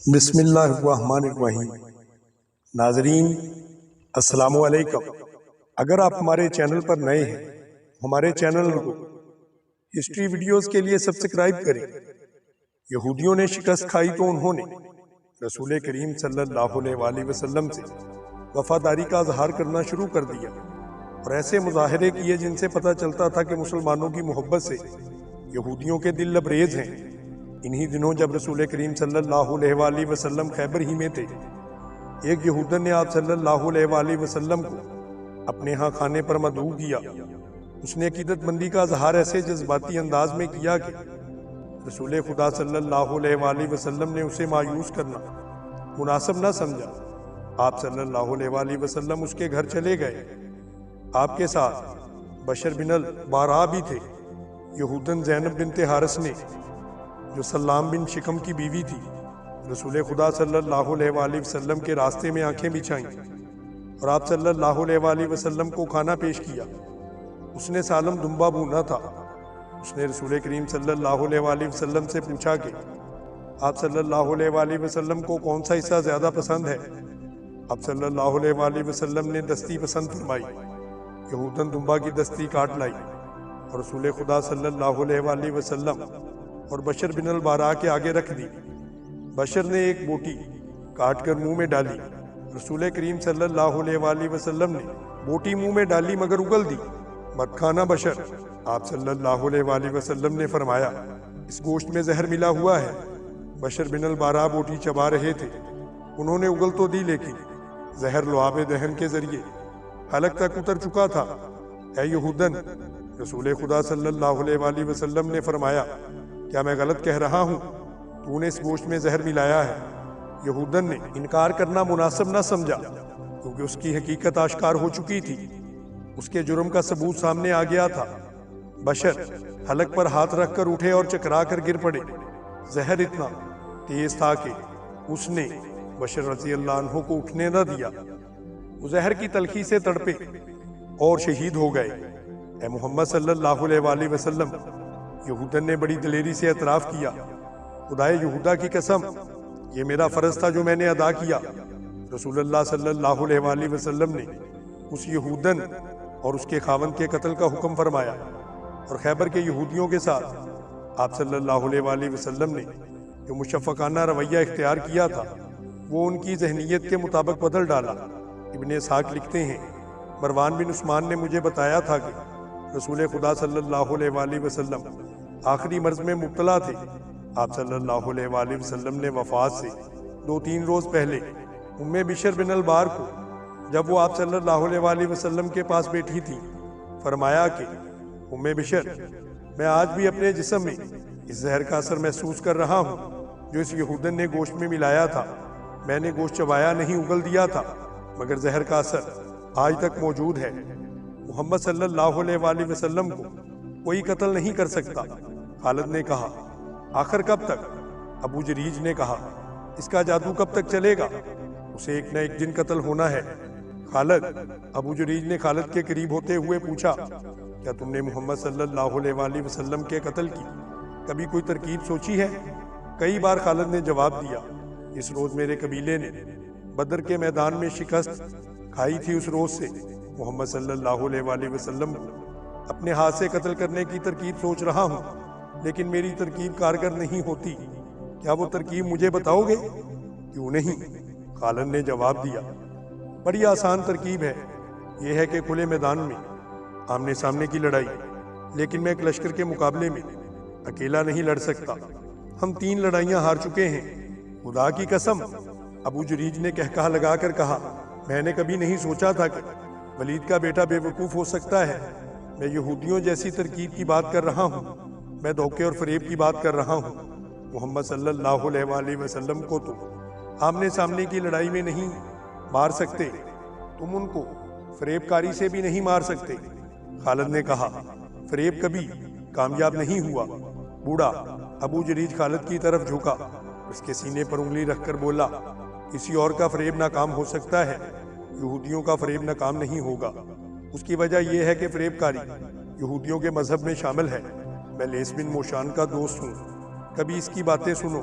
بسم اللہ الرحمن الرحیم۔ ناظرین السلام علیکم۔ اگر آپ ہمارے چینل پر نئے ہیں، ہمارے چینل کو ہسٹری ویڈیوز کے لیے سبسکرائب کریں۔ یہودیوں نے شکست کھائی تو انہوں نے رسول کریم صلی اللہ علیہ وآلہ وسلم سے وفاداری کا اظہار کرنا شروع کر دیا اور ایسے مظاہرے کیے جن سے پتہ چلتا تھا کہ مسلمانوں کی محبت سے یہودیوں کے دل لبریز ہیں۔ انہی دنوں جب رسول کریم صلی اللہ علیہ وآلہ وسلم خیبر ہی میں تھے، ایک یہودن نے آپ صلی اللہ علیہ وآلہ وسلم کو اپنے ہاں کھانے پر مدعو کیا۔ اس نے عقیدت مندی کا اظہار ایسے جذباتی انداز میں کیا کہ رسول خدا صلی اللہ علیہ وآلہ وسلم نے اسے مایوس کرنا مناسب نہ سمجھا۔ آپ صلی اللہ علیہ وآلہ وسلم اس کے گھر چلے گئے۔ آپ کے ساتھ بشر بن البراء بھی تھے۔ یہودن زینب بنت حارث نے، جو سلام بن شکم کی بیوی تھی، رسول خدا صلی اللہ علیہ وآلہ وسلم کے راستے میں آنکھیں بچھائیں اور آپ صلی اللہ علیہ وآلہ وسلم کو کھانا پیش کیا۔ اس نے سالم دمبا بھونا تھا۔ اس نے رسول کریم صلی اللہ علیہ وآلہ وسلم سے پوچھا کہ آپ صلی اللہ علیہ وآلہ وسلم کو کون سا حصہ زیادہ پسند ہے؟ آپ صلی اللہ علیہ وآلہ وسلم نے دستی پسند فرمائی۔ یہودن دمبا کی دستی کاٹ لائی اور رسول خدا صلی اللہ علیہ وآلہ وسلم اور بشر بن البراء کے آگے رکھ دی۔ بشر نے ایک بوٹی کاٹ کر منہ میں ڈالی۔ رسول کریم صلی اللہ علیہ وآلہ وسلم نے بوٹی منہ میں ڈالی مگر اگل دی۔ مت کھانا بشر۔ آپ صلی اللہ علیہ وآلہ وسلم نے فرمایا، اس گوشت میں زہر ملا ہوا ہے۔ بشر بن البراء بوٹی چبا رہے تھے۔ انہوں نے اگل تو دی لیکن زہر لعاب دہن کے ذریعے حلق تک اتر چکا تھا۔ اے یہودن، رسول خدا صلی اللہ علیہ وآلہ وسلم نے فرمایا، کیا میں غلط کہہ رہا ہوں؟ تو نے اس گوشت میں زہر ملایا ہے۔ یہودن نے انکار کرنا مناسب نہ سمجھا کیونکہ اس کی حقیقت آشکار ہو چکی تھی۔ اس کے جرم کا ثبوت سامنے آ گیا تھا۔ بشر حلق پر ہاتھ رکھ کر اٹھے اور چکرا کر گر پڑے۔ زہر اتنا تیز تھا کہ اس نے بشر رضی اللہ عنہ کو اٹھنے نہ دیا۔ وہ زہر کی تلخی سے تڑپے اور شہید ہو گئے۔ اے محمد صلی اللہ علیہ وآلہ وسلم، یہودن نے بڑی دلیری سے اعتراف کیا، خدائے یہودا کی قسم، یہ میرا فرض تھا جو میں نے ادا کیا۔ رسول اللہ صلی اللہ علیہ وآلہ وسلم نے اس یہودن اور اس کے خاوند کے قتل کا حکم فرمایا اور خیبر کے یہودیوں کے ساتھ آپ صلی اللہ علیہ وآلہ وسلم نے جو مشفقانہ رویہ اختیار کیا تھا وہ ان کی ذہنیت کے مطابق بدل ڈالا۔ ابن اسحاق لکھتے ہیں، مروان بن عثمان نے مجھے بتایا تھا کہ رسول خدا صلی اللہ علیہ وآلہ وسلم آخری مرض میں مبتلا تھے۔ آپ صلی اللہ علیہ وآلہ وسلم نے وفات سے 2-3 روز پہلے بشر بن البار کو، جب وہ آپ صلی اللہ علیہ وآلہ وسلم کے پاس بیٹھی تھی، فرمایا کہ بشر، میں آج بھی اپنے جسم میں اس زہر کا اثر محسوس کر رہا ہوں جو اس یہودن نے گوشت میں ملایا تھا۔ میں نے گوشت چبایا نہیں، اگل دیا تھا، مگر زہر کا اثر آج تک موجود ہے۔ محمد صلی اللہ علیہ وآلہ وسلم کو کوئی قتل نہیں کر سکتا۔ خالد نے کہا، آخر کب تک؟ ابو جریج نے کہا، اس کا جادو کب تک چلے گا؟ اسے ایک نہ ایک دن قتل ہونا ہے۔ ابو جریج نے خالد کے قریب ہوتے ہوئے پوچھا، کیا تم نے محمد صلی اللہ علیہ وآلہ وسلم کے قتل کی کبھی کوئی ترکیب سوچی ہے؟ کئی بار خالد نے جواب دیا، اس روز میرے قبیلے نے بدر کے میدان میں شکست کھائی تھی، اس روز سے محمد صلی اللہ علیہ وآلہ وسلم کو اپنے ہاتھ سے قتل کرنے کی ترکیب سوچ رہا ہوں، لیکن میری ترکیب کارگر نہیں ہوتی۔ کیا وہ ترکیب مجھے بتاؤ گے؟ کیوں نہیں، خالد نے جواب دیا، بڑی آسان ترکیب ہے۔ یہ ہے کہ کھلے میدان میں آمنے سامنے کی لڑائی، لیکن میں ایک لشکر کے مقابلے میں اکیلا نہیں لڑ سکتا۔ ہم 3 لڑائیاں ہار چکے ہیں۔ خدا کی قسم، ابو جریج نے کہکہا لگا کر کہا، میں نے کبھی نہیں سوچا تھا کہ ولید کا بیٹا بے وقوف ہو سکتا ہے۔ میں یہودیوں جیسی ترکیب کی بات کر رہا ہوں، میں دھوکے اور فریب کی بات کر رہا ہوں۔ محمد صلی اللہ علیہ وآلہ وسلم کو تو آمنے سامنے کی لڑائی میں نہیں مار سکتے، تم ان کو فریب کاری سے بھی نہیں مار سکتے۔ خالد نے کہا، فریب کبھی کامیاب نہیں ہوا۔ بوڑھا ابو جریج خالد کی طرف جھکا، اس کے سینے پر انگلی رکھ کر بولا، کسی اور کا فریب ناکام ہو سکتا ہے، یہودیوں کا فریب ناکام نہیں ہوگا۔ اس کی وجہ یہ ہے کہ فریب کاری یہودیوں کے مذہب میں شامل ہے۔ میں لیس بن موشان کا دوست ہوں، کبھی اس کی باتیں سنو،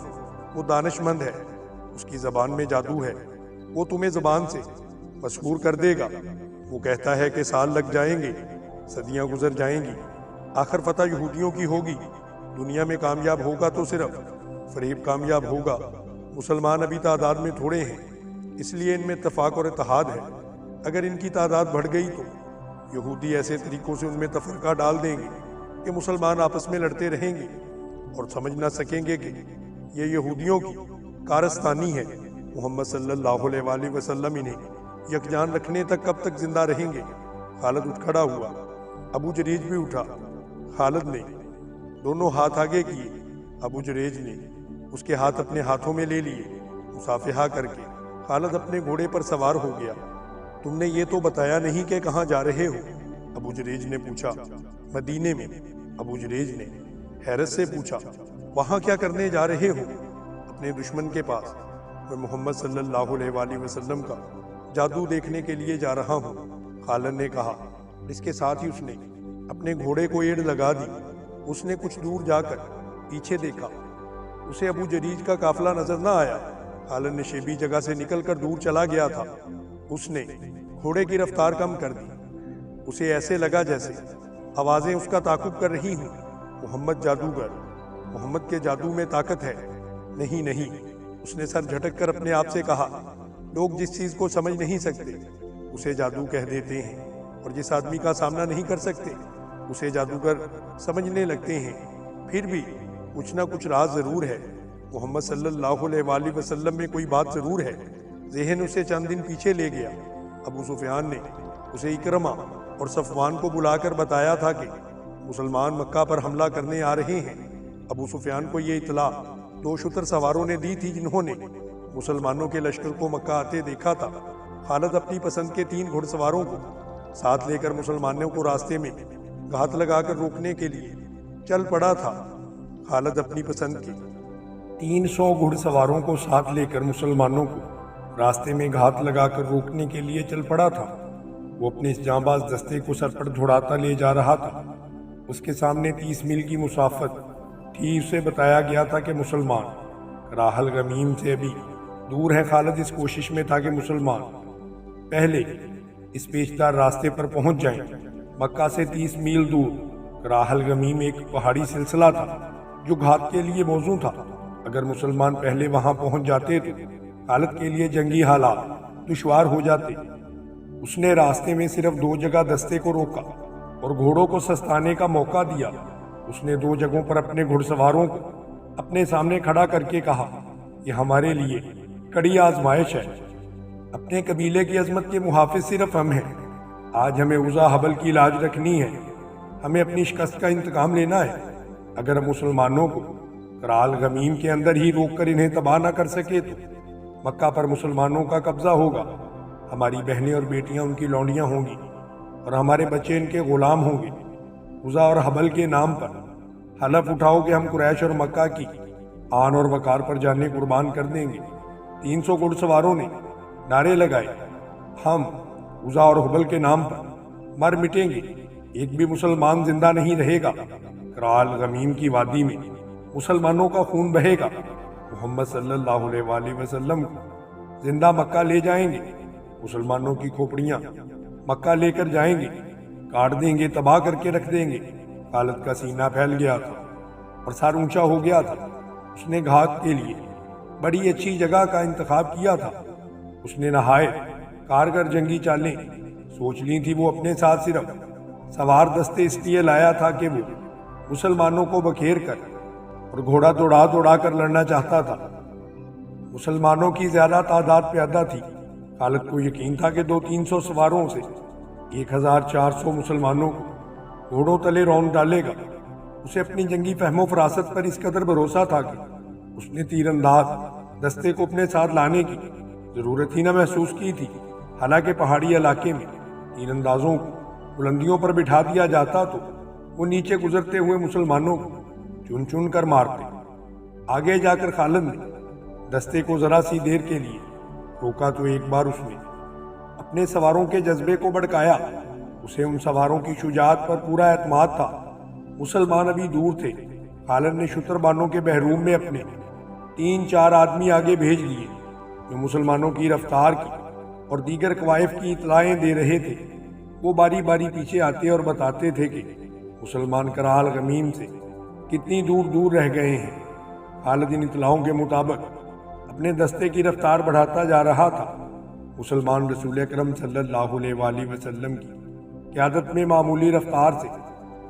وہ دانش مند ہے، اس کی زبان میں جادو ہے، وہ تمہیں زبان سے مسحور کر دے گا۔ وہ کہتا ہے کہ سال لگ جائیں گے، صدیاں گزر جائیں گی، آخر فتح یہودیوں کی ہوگی۔ دنیا میں کامیاب ہوگا تو صرف فریب کامیاب ہوگا۔ مسلمان ابھی تعداد میں تھوڑے ہیں، اس لیے ان میں اتفاق اور اتحاد ہے۔ اگر ان کی تعداد بڑھ گئی تو یہودی ایسے طریقوں سے ان میں تفرقہ ڈال دیں گے کہ مسلمان آپس میں لڑتے رہیں گے اور سمجھ نہ سکیں گے کہ یہ یہودیوں کی کارستانی ہے۔ محمد صلی اللہ علیہ وآلہ وسلم انہیں یکجان رکھنے تک کب تک زندہ رہیں گے؟ خالد اٹھ کھڑا ہوا، ابو جریج بھی اٹھا۔ خالد نے دونوں ہاتھ آگے کیے، ابو جریج نے اس کے ہاتھ اپنے ہاتھوں میں لے لیے۔ مصافحہ کر کے خالد اپنے گھوڑے پر سوار ہو گیا۔ تم نے یہ تو بتایا نہیں کہ کہاں جا رہے ہو؟ ابو جریج نے پوچھا۔ مدینے میں، ابو جریج نے حیرت سے پوچھا۔ وہاں کیا کرنے جا رہے ہو؟ اپنے دشمن کے پاس۔ میں محمد صلی اللہ علیہ وآلہ وسلم کا جادو دیکھنے کے لیے جا رہا ہوں، خالد نے کہا۔ اس کے ساتھ ہی اس نے اپنے گھوڑے کو ایڑ لگا دی۔ اس نے کچھ دور جا کر پیچھے دیکھا، اسے ابو جریج کا قافلہ نظر نہ آیا۔ خالد نے شیبی جگہ سے نکل کر دور چلا گیا تھا۔ اس نے گھوڑے کی رفتار کم کر دی۔ اسے ایسے لگا جیسے آوازیں اس کا تعاقب کر رہی ہوں۔ محمد جادوگر، محمد کے جادو میں طاقت ہے۔ نہیں نہیں، اس نے سر جھٹک کر اپنے آپ سے کہا۔ لوگ جس چیز کو سمجھ نہیں سکتے اسے جادو کہہ دیتے ہیں، اور جس آدمی کا سامنا نہیں کر سکتے اسے جادوگر سمجھنے لگتے ہیں۔ پھر بھی کچھ نہ کچھ راز ضرور ہے۔ محمد صلی اللہ علیہ وآلہ وسلم میں کوئی بات ضرور ہے۔ ذہن اسے چند دن پیچھے لے گیا۔ ابو سفیان نے اسے اکرمہ اور صفوان کو بلا کر بتایا تھا کہ مسلمان مکہ پر حملہ کرنے آ رہے ہیں۔ ابو سفیان کو یہ اطلاع 2 شتر سواروں نے دی تھی جنہوں نے مسلمانوں کے لشکر کو مکہ آتے دیکھا تھا۔ خالد اپنی پسند کے 3 گھڑ سواروں کو ساتھ لے کر مسلمانوں کو راستے میں گھات لگا کر روکنے کے لیے چل پڑا تھا۔ خالد اپنی پسند کے 300 گھڑ سواروں کو ساتھ لے کر مسلمانوں کو راستے میں گھات لگا کر روکنے کے لیے چل پڑا تھا۔ وہ اپنے اس جانباز دستے کو سر پر دھڑاتا لے جا رہا تھا۔ اس کے سامنے 30 میل کی مسافت تھی۔ اسے بتایا گیا تھا کہ مسلمان راحل غمیم سے ابھی دور ہے۔ خالد اس کوشش میں تھا کہ مسلمان پہلے اس پیچدار راستے پر پہنچ جائیں۔ مکہ سے 30 میل دور راحل غمیم ایک پہاڑی سلسلہ تھا جو گھات کے لیے موزوں تھا۔ اگر مسلمان پہلے وہاں پہنچ جاتے تو خالد کے لیے جنگی حالات دشوار ہو جاتے۔ اس نے راستے میں صرف 2 جگہ دستے کو روکا اور گھوڑوں کو سستانے کا موقع دیا۔ اس نے 2 جگہوں پر اپنے گھڑ سواروں کو اپنے سامنے کھڑا کر کے کہا، یہ ہمارے لیے کڑی آزمائش ہے۔ اپنے قبیلے کی عظمت کے محافظ صرف ہم ہیں۔ آج ہمیں عزا حبل کی لاج رکھنی ہے، ہمیں اپنی شکست کا انتقام لینا ہے۔ اگر ہم مسلمانوں کو کرال غمیم کے اندر ہی روک کر انہیں تباہ نہ کر سکے تو مکہ پر مسلمانوں کا قبضہ ہوگا۔ ہماری بہنیں اور بیٹیاں ان کی لونڈیاں ہوں گی اور ہمارے بچے ان کے غلام ہوں گے۔ عزا اور حبل کے نام پر حلف اٹھاؤ کہ ہم قریش اور مکہ کی آن اور وقار پر جانیں قربان کر دیں گے۔ 300 گھڑ سواروں نے نعرے لگائے، ہم عزا اور حبل کے نام پر مر مٹیں گے، ایک بھی مسلمان زندہ نہیں رہے گا۔ کرال غمیم کی وادی میں مسلمانوں کا خون بہے گا۔ محمد صلی اللہ علیہ وآلہ وسلم کو زندہ مکہ لے جائیں گے، مسلمانوں کی کھوپڑیاں مکہ لے کر جائیں گے، کاٹ دیں گے، تباہ کر کے رکھ دیں گے۔ خالد کا سینہ پھیل گیا تھا اور سر اونچا ہو گیا تھا۔ اس نے گھات کے لیے بڑی اچھی جگہ کا انتخاب کیا تھا۔ اس نے نہایت کارگر جنگی چالیں سوچ لی تھی۔ وہ اپنے ساتھ صرف سوار دستے اس لیے لایا تھا کہ وہ مسلمانوں کو بکھیر کر اور گھوڑا دوڑا کر لڑنا چاہتا تھا۔ مسلمانوں کی زیادہ تعداد پیادہ تھی۔ خالد کو یقین تھا کہ 200-300 سواروں سے 1400 مسلمانوں کو گھوڑوں تلے رون ڈالے گا۔ اسے اپنی جنگی فہم و فراست پر اس قدر بھروسہ تھا کہ اس نے تیر انداز دستے کو اپنے ساتھ لانے کی ضرورت ہی نہ محسوس کی تھی۔ حالانکہ پہاڑی علاقے میں تیر اندازوں کو بلندیوں پر بٹھا دیا جاتا تو وہ نیچے گزرتے ہوئے مسلمانوں کو چن چن کر مارتے۔ آگے جا کر خالد نے دستے کو ذرا سی دیر کے لیے روکا تو ایک بار اس نے اپنے سواروں کے جذبے کو بھڑکایا۔ اسے ان سواروں کی شجاعت پر پورا اعتماد تھا۔ مسلمان ابھی دور تھے۔ خالد نے شتر بانوں کے بحروم میں اپنے 3-4 آدمی آگے بھیج دیے۔ جو مسلمانوں کی رفتار کی اور دیگر قوائف کی اطلاعیں دے رہے تھے، وہ باری باری پیچھے آتے اور بتاتے تھے کہ مسلمان کرال غمیم سے کتنی دور دور رہ گئے ہیں۔ خالد ان اطلاعوں کے مطابق اپنے دستے کی رفتار بڑھاتا جا رہا تھا۔ مسلمان رسول اکرم صلی اللہ علیہ وآلہ وسلم کی قیادت میں معمولی رفتار سے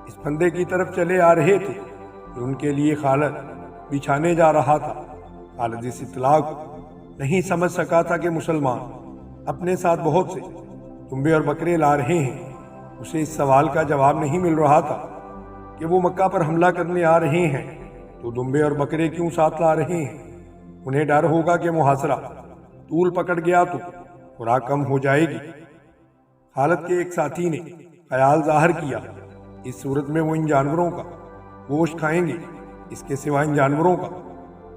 اس پھندے کی طرف چلے آ رہے تھے جو ان کے لیے خالد بچھانے جا رہا تھا۔ خالد اس اطلاع کو نہیں سمجھ سکا تھا کہ مسلمان اپنے ساتھ بہت سے دمبے اور بکرے لا رہے ہیں۔ اسے اس سوال کا جواب نہیں مل رہا تھا کہ وہ مکہ پر حملہ کرنے آ رہے ہیں تو دمبے اور بکرے کیوں ساتھ لا رہے ہیں؟ انہیں ڈر ہوگا کہ محاصرہ طول پکڑ گیا تو خوراک کم ہو جائے گی۔ خالد کے ایک ساتھی نے خیال ظاہر کیا، اس صورت میں وہ ان جانوروں کا گوشت کھائیں گے، اس کے سوا ان جانوروں کا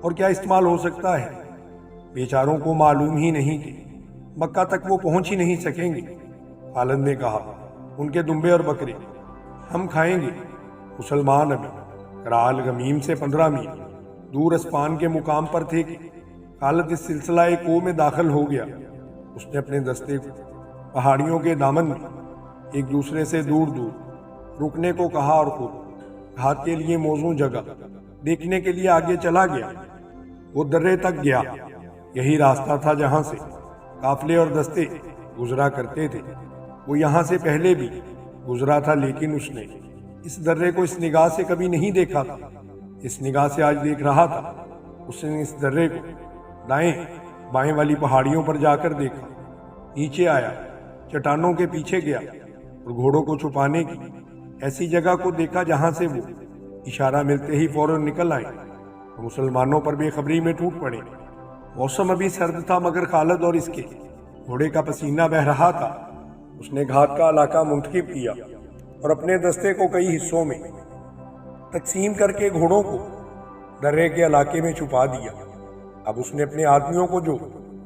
اور کیا استعمال ہو سکتا ہے؟ بیچاروں کو معلوم ہی نہیں کہ مکہ تک وہ پہنچ ہی نہیں سکیں گے۔ خالد نے کہا، ان کے دمبے اور بکرے ہم کھائیں گے۔ مسلمان ابھی کرال غمیم سے 15 میل دور اسپان کے مقام پر تھے کہ خالد اس سلسلہ کو میں داخل ہو گیا۔ اس نے اپنے دستے کو پہاڑیوں کے دامن میں ایک دوسرے سے دور دور رکنے کو کہا اور خود گھات کے لیے موزوں جگہ دیکھنے کے لیے آگے چلا گیا۔ وہ درے تک گیا، یہی راستہ تھا جہاں سے قافلے اور دستے گزرا کرتے تھے۔ وہ یہاں سے پہلے بھی گزرا تھا، لیکن اس نے اس درے کو اس نگاہ سے کبھی نہیں دیکھا تھا۔ اس نگاہ سے آج دیکھ رہا تھا۔ اس نے اس درے کو دائیں بائیں والی پہاڑیوں پر جا کر دیکھا، نیچے آیا، چٹانوں کے پیچھے گیا اور گھوڑوں کو چھپانے کی ایسی جگہ کو دیکھا جہاں سے وہ اشارہ ملتے ہی فوراً نکل آئے اور مسلمانوں پر بے خبری میں ٹوٹ پڑے۔ موسم ابھی سرد تھا مگر خالد اور اس کے گھوڑے کا پسینہ بہہ رہا تھا۔ اس نے گھات کا علاقہ منتخب کیا اور اپنے دستے کو کئی حصوں میں تقسیم کر کے گھوڑوں کو درے کے علاقے میں چھپا دیا۔ اب اس نے اپنے آدمیوں کو جو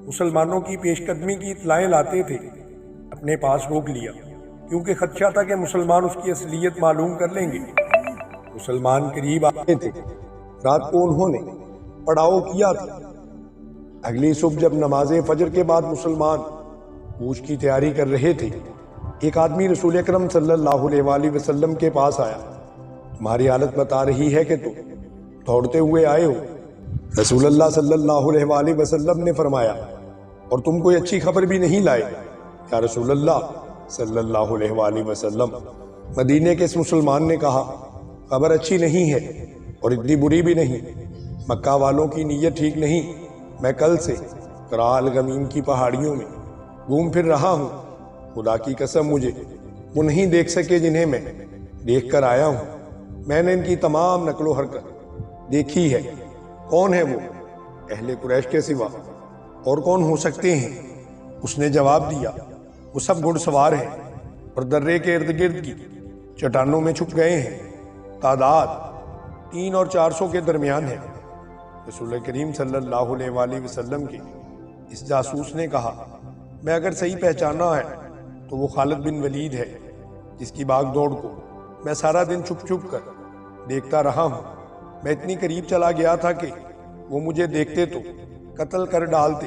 مسلمانوں کی پیش قدمی کی اطلاعیں لاتے تھے اپنے پاس روک لیا، کیونکہ خدشہ تھا کہ مسلمان اس کی اصلیت معلوم کر لیں گے۔ مسلمان قریب آتے تھے۔ رات کو انہوں نے پڑاؤ کیا تھا۔ اگلی صبح جب نماز فجر کے بعد مسلمان کوچ کی تیاری کر رہے تھے، ایک آدمی رسول اکرم صلی اللہ علیہ وآلہ وسلم کے پاس آیا۔ تمہاری حالت بتا رہی ہے کہ تم دوڑتے ہوئے آئے ہو۔ رسول اللہ صلی اللہ علیہ وآلہ وسلم نے فرمایا، اور تم کوئی اچھی خبر بھی نہیں لائے؟ یا رسول اللہ صلی اللہ علیہ وآلہ وسلم، مدینے کے اس مسلمان نے کہا، خبر اچھی نہیں ہے اور اتنی بری بھی نہیں۔ مکہ والوں کی نیت ٹھیک نہیں۔ میں کل سے کرال غمیم کی پہاڑیوں میں گھوم پھر رہا ہوں۔ خدا کی قسم مجھے وہ نہیں دیکھ سکے جنہیں میں دیکھ کر آیا ہوں۔ میں نے ان کی تمام نقل و حرکت دیکھی ہے۔ کون ہے وہ؟ اہل قریش کے سوا اور کون ہو سکتے ہیں؟ اس نے جواب دیا، وہ سب گھڑ سوار ہیں اور درے کے ارد گرد کی چٹانوں میں چھپ گئے ہیں۔ تعداد 300 اور 400 کے درمیان ہے۔ رسول کریم صلی اللہ علیہ وآلہ وسلم کے اس جاسوس نے کہا، میں اگر صحیح پہچانا ہے تو وہ خالد بن ولید ہے، جس کی باغ دوڑ کو میں سارا دن چھپ چھپ کر دیکھتا رہا ہوں۔ میں اتنی قریب چلا گیا تھا کہ وہ مجھے دیکھتے تو قتل کر ڈالتے۔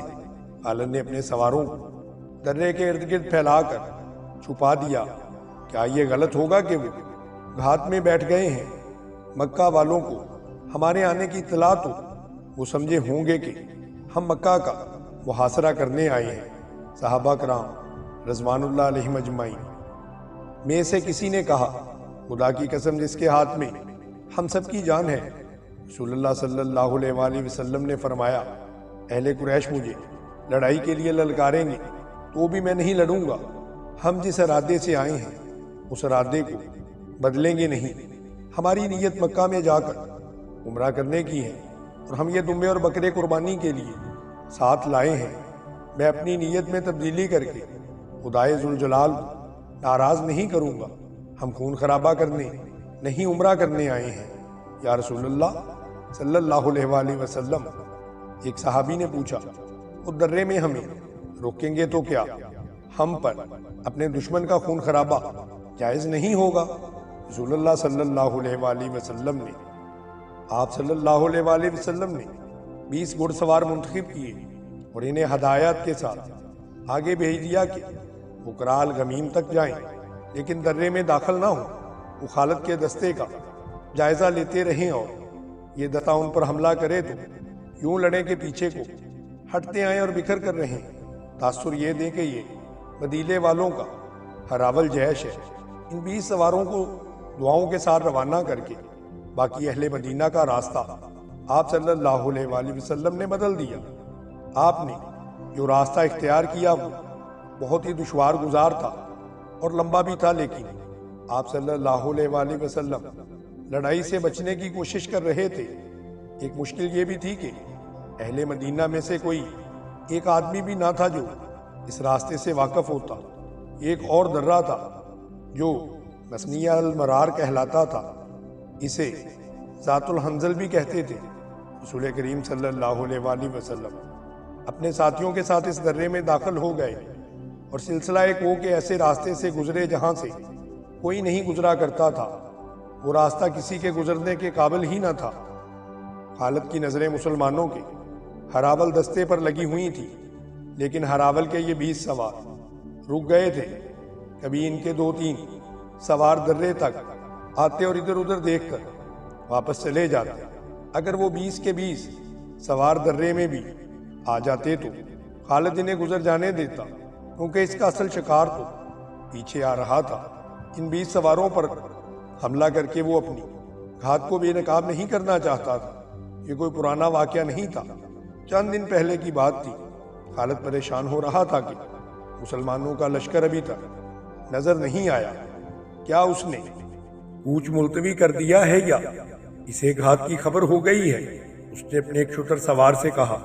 خالد نے اپنے سواروں کو درے کے ارد گرد پھیلا کر چھپا دیا۔ کیا یہ غلط ہوگا کہ وہ گھات میں بیٹھ گئے ہیں؟ مکہ والوں کو ہمارے آنے کی اطلاع تو وہ سمجھے ہوں گے کہ ہم مکہ کا محاصرہ کرنے آئے ہیں۔ صحابہ کرام رضوان اللہ علیہم اجمعین میں سے کسی نے کہا، خدا کی قسم جس کے ہاتھ میں ہم سب کی جان ہے۔ رسول اللہ صلی اللہ علیہ وآلہ وسلم نے فرمایا، اہل قریش مجھے لڑائی کے لیے للکاریں گے تو بھی میں نہیں لڑوں گا۔ ہم جس ارادے سے آئے ہیں اس ارادے کو بدلیں گے نہیں۔ ہماری نیت مکہ میں جا کر عمرہ کرنے کی ہے اور ہم یہ دمبے اور بکرے قربانی کے لیے ساتھ لائے ہیں۔ میں اپنی نیت میں تبدیلی کر کے خدائے ذوالجلال کو ناراض نہیں کروں گا۔ ہم خون خرابہ کرنے نہیں عمرہ کرنے آئے ہیں۔ یا رسول اللہ صلی اللہ علیہ وآلہ وسلم، ایک صحابی نے پوچھا، وہ درے میں ہمیں روکیں گے تو کیا ہم پر اپنے دشمن کا خون خرابہ جائز نہیں ہوگا؟ رسول اللہ صلی اللہ علیہ وآلہ وسلم نے آپ صلی اللہ علیہ وآلہ وسلم نے 20 گھڑ سوار منتخب کیے اور انہیں ہدایات کے ساتھ آگے بھیج دیا کہ وہ کرال غمیم تک جائیں، لیکن درے میں داخل نہ ہوں۔ وہ خالد کے دستے کا جائزہ لیتے رہیں اور یہ دستہ ان پر حملہ کرے تو یوں لڑیں کہ پیچھے کو ہٹتے آئیں اور بکھر کر رہیں۔ تاثر یہ دیں کہ یہ مدیلے والوں کا ہراول جیش ہے۔ ان 20 سواروں کو دعاؤں کے ساتھ روانہ کر کے باقی اہل مدینہ کا راستہ آپ صلی اللہ علیہ وآلہ وسلم نے بدل دیا۔ آپ نے جو راستہ اختیار کیا وہ بہت ہی دشوار گزار تھا اور لمبا بھی تھا، لیکن آپ صلی اللہ علیہ وآلہ وسلم لڑائی سے بچنے کی کوشش کر رہے تھے۔ ایک مشکل یہ بھی تھی کہ اہل مدینہ میں سے کوئی ایک آدمی بھی نہ تھا جو اس راستے سے واقف ہوتا۔ ایک اور درہ تھا جو مسنیہ المرار کہلاتا تھا، اسے ذات الحنظل بھی کہتے تھے۔ رسول کریم صلی اللہ علیہ وآلہ وسلم اپنے ساتھیوں کے ساتھ اس درے میں داخل ہو گئے اور سلسلہ ایک وہ کہ ایسے راستے سے گزرے جہاں سے کوئی نہیں گزرا کرتا تھا۔ وہ راستہ کسی کے گزرنے کے قابل ہی نہ تھا۔ خالد کی نظریں مسلمانوں کے ہراول دستے پر لگی ہوئی تھی، لیکن ہراول کے یہ 20 سوار رک گئے تھے۔ کبھی ان کے 2-3 سوار درے تک آتے اور ادھر ادھر دیکھ کر واپس چلے جاتے۔ اگر وہ 20 کے 20 سوار درے میں بھی آ جاتے تو خالد انہیں گزر جانے دیتا، کیونکہ اس کا اصل شکار تو پیچھے آ رہا تھا۔ ان 20 سواروں پر حملہ کر کے وہ اپنی گھات کو بے نقاب نہیں کرنا چاہتا تھا۔ یہ کوئی پرانا واقعہ نہیں تھا، چند دن پہلے کی بات تھی۔ خالد پریشان ہو رہا تھا کہ مسلمانوں کا لشکر ابھی تک نظر نہیں آیا۔ کیا اس نے کوچ ملتوی کر دیا ہے یا اسے گھات کی خبر ہو گئی ہے؟ اس نے اپنے ایک شتر سوار سے کہا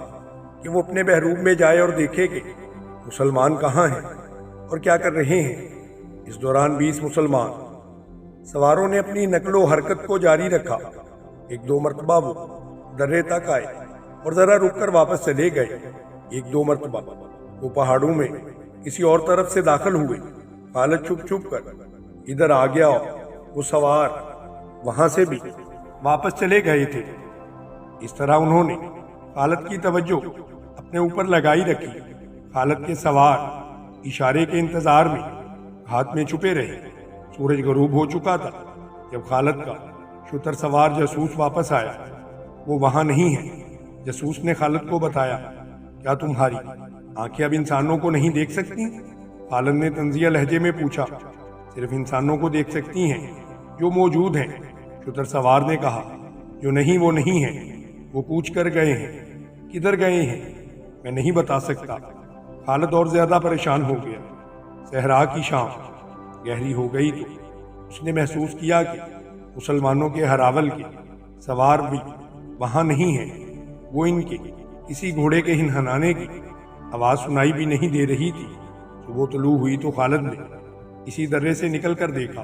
کہ وہ اپنے بحروب میں جائے اور دیکھے کہ مسلمان کہاں ہیں اور کیا کر رہے ہیں۔ اس دوران 20 مسلمان سواروں نے اپنی نقل و حرکت کو جاری رکھا۔ 1-2 مرتبہ وہ درے تک آئے اور ذرا رک کر واپس چلے گئے۔ 1-2 مرتبہ وہ پہاڑوں میں کسی اور طرف سے داخل ہوئے۔ خالد چھپ چھپ کر ادھر آ گیا اور وہ سوار وہاں سے بھی واپس چلے گئے تھے۔ اس طرح انہوں نے خالد کی توجہ اپنے اوپر لگائی رکھی۔ خالد کے سوار اشارے کے انتظار میں ہاتھ میں چھپے رہے۔ سورج غروب ہو چکا تھا جب خالد کا شتر سوار جاسوس واپس آیا۔ وہ وہاں نہیں ہے۔ جاسوس نے خالد کو بتایا، کیا تمہاری آنکھیں اب انسانوں کو نہیں دیکھ سکتی؟ خالد نے طنزیہ لہجے میں پوچھا، صرف انسانوں کو دیکھ سکتی ہیں جو موجود ہیں۔ شتر سوار نے کہا، جو نہیں وہ نہیں ہیں، وہ کوچ کر گئے ہیں۔ کدھر گئے ہیں میں نہیں بتا سکتا۔ خالد اور زیادہ پریشان ہو گیا۔ صحرا کی شام گہری ہو گئی تو اس نے محسوس کیا کہ مسلمانوں کے ہراول کے سوار بھی وہاں نہیں ہیں۔ وہ ان کے کسی گھوڑے کے ہنہنانے کی آواز سنائی بھی نہیں دے رہی تھی۔ صبح طلوع ہوئی تو خالد نے اسی درے سے نکل کر دیکھا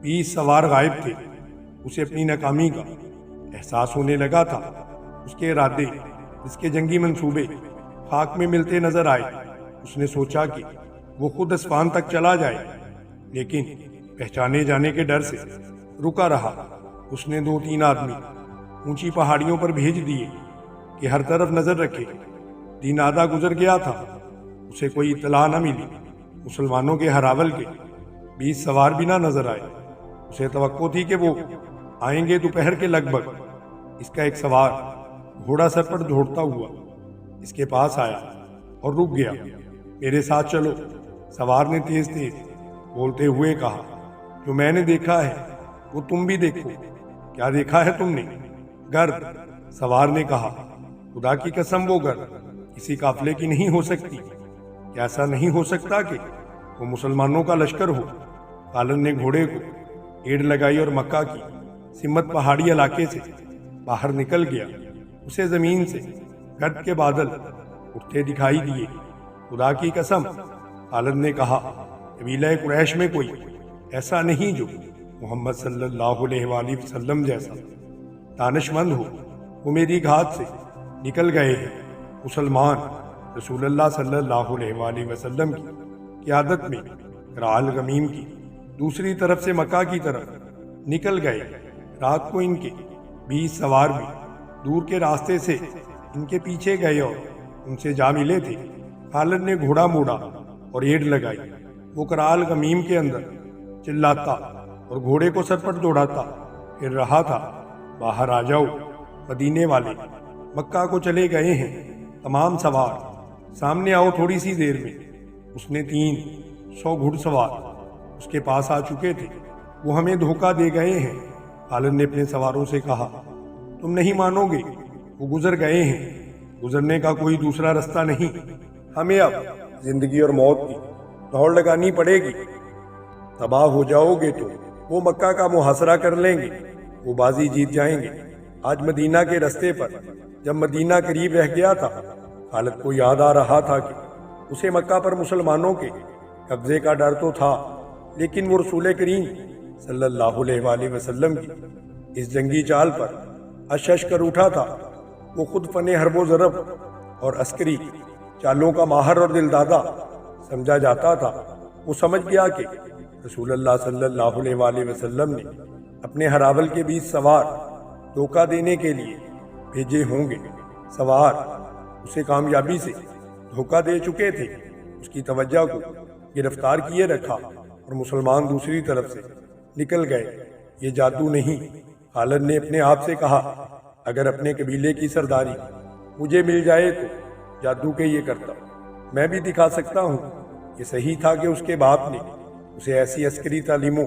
20 سوار غائب تھے۔ اسے اپنی ناکامی کا احساس ہونے لگا تھا۔ اس کے ارادے، اس کے جنگی منصوبے خاک میں ملتے نظر آئے۔ اس نے سوچا کہ وہ خود اسفہان تک چلا جائے، لیکن پہچانے جانے کے ڈر سے رکا رہا۔ اس نے 2-3 آدمی اونچی پہاڑیوں پر بھیج دیے کہ ہر طرف نظر رکھے۔ دن آدھا گزر گیا تھا، اسے کوئی اطلاع نہ ملی۔ مسلمانوں کے ہراول کے 20 سوار بھی نہ نظر آئے۔ اسے توقع تھی کہ وہ آئیں گے دوپہر کے لگ بھگ۔ اس کا ایک سوار گھوڑا سر پر دوڑتا ہوا اس کے پاس آیا اور رک گیا۔ میرے ساتھ چلو، سوار نے تیز تیز بولتے ہوئے کہا۔ جو میں نے دیکھا ہے وہ تم بھی دیکھو۔ کیا دیکھا ہے تم نے؟ گرد، سوار نے کہا۔ خدا کی قسم وہ گرد کسی قافلے کی نہیں ہو سکتی۔ کیا ایسا نہیں ہو سکتا کہ وہ مسلمانوں کا لشکر ہو؟ خالد نے گھوڑے کو ایڑ لگائی اور مکہ کی سمت پہاڑی علاقے سے باہر نکل گیا۔ اسے زمین سے گرد کے بادل اٹھتے دکھائی دیے۔ خدا کی قسم، خالد نے کہا، قبیلہ قریش میں کوئی ایسا نہیں جو محمد صلی اللہ علیہ وآلہ وسلم جیسا دانش مند ہو۔ وہ میری گھات سے نکل گئے ہیں۔ مسلمان رسول اللہ صلی اللہ علیہ وآلہ وسلم کی قیادت میں کرال غمیم کی دوسری طرف سے مکہ کی طرف نکل گئے۔ رات کو ان کے 20 سوار بھی دور کے راستے سے ان کے پیچھے گئے اور ان سے جا ملے تھے۔ خالد نے گھوڑا موڑا اور ایڑ لگائی۔ وہ کرال غمیم کے اندر چلاتا اور گھوڑے کو سر پر دوڑاتا پھر رہا تھا، باہر آ جاؤ، مدینے والے مکہ کو چلے گئے ہیں، تمام سوار سامنے آؤ تھوڑی سی دیر میں۔ اس نے 300 گھڑ سوار اس کے پاس آ چکے تھے۔ وہ ہمیں دھوکہ دے گئے ہیں۔ خالد نے اپنے سواروں سے کہا، تم نہیں مانو گے، وہ گزر گئے ہیں، گزرنے کا کوئی دوسرا رستہ نہیں، ہمیں اب زندگی اور موت کی دوڑ لگانی پڑے گی۔ تباہ ہو جاؤ گے تو وہ مکہ کا محاصرہ کر لیں گے، وہ بازی جیت جائیں گے۔ آج مدینہ کے رستے پر جب مدینہ قریب رہ گیا تھا، خالد کو یاد آ رہا تھا کہ اسے مکہ پر مسلمانوں کے قبضے کا ڈر تو تھا، لیکن وہ رسول کریم صلی اللہ علیہ وآلہ وسلم کی اس جنگی چال پر اشش کر اٹھا تھا۔ وہ خود فن حرب و ضرب اور عسکری چالوں کا ماہر اور دلدادہ سمجھا جاتا تھا۔ وہ سمجھ گیا کہ رسول اللہ صلی اللہ علیہ وآلہ وسلم نے اپنے ہراول کے 20 سوار دھوکہ دینے کے لیے بھیجے ہوں گے۔ سوار اسے کامیابی سے دھوکہ دے چکے تھے، اس کی توجہ کو گرفتار کیے رکھا اور مسلمان دوسری طرف سے نکل گئے۔ یہ جادو نہیں، خالد نے اپنے آپ سے کہا، اگر اپنے قبیلے کی سرداری مجھے مل جائے تو جادو کے یہ کرتا، میں بھی دکھا سکتا ہوں۔ یہ صحیح تھا کہ اس کے باپ نے اسے ایسی عسکری تعلیم و